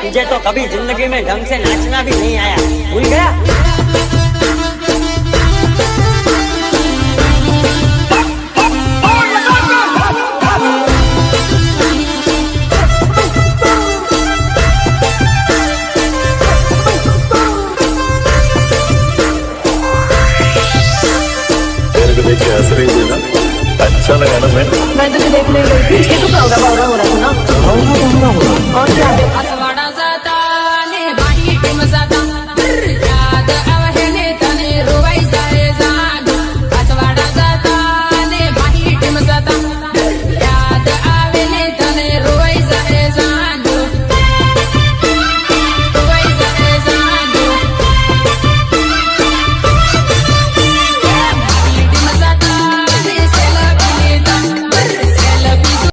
तुझे तो कभी जिंदगी में ढंग से नाचना भी नहीं आया, भूल गया? मेरे को देख के हंस रही थी ना, अच्छा लगा ना? मैं तुझे देखने गई थी, इसके तो भावना हो रहा था ना। और क्या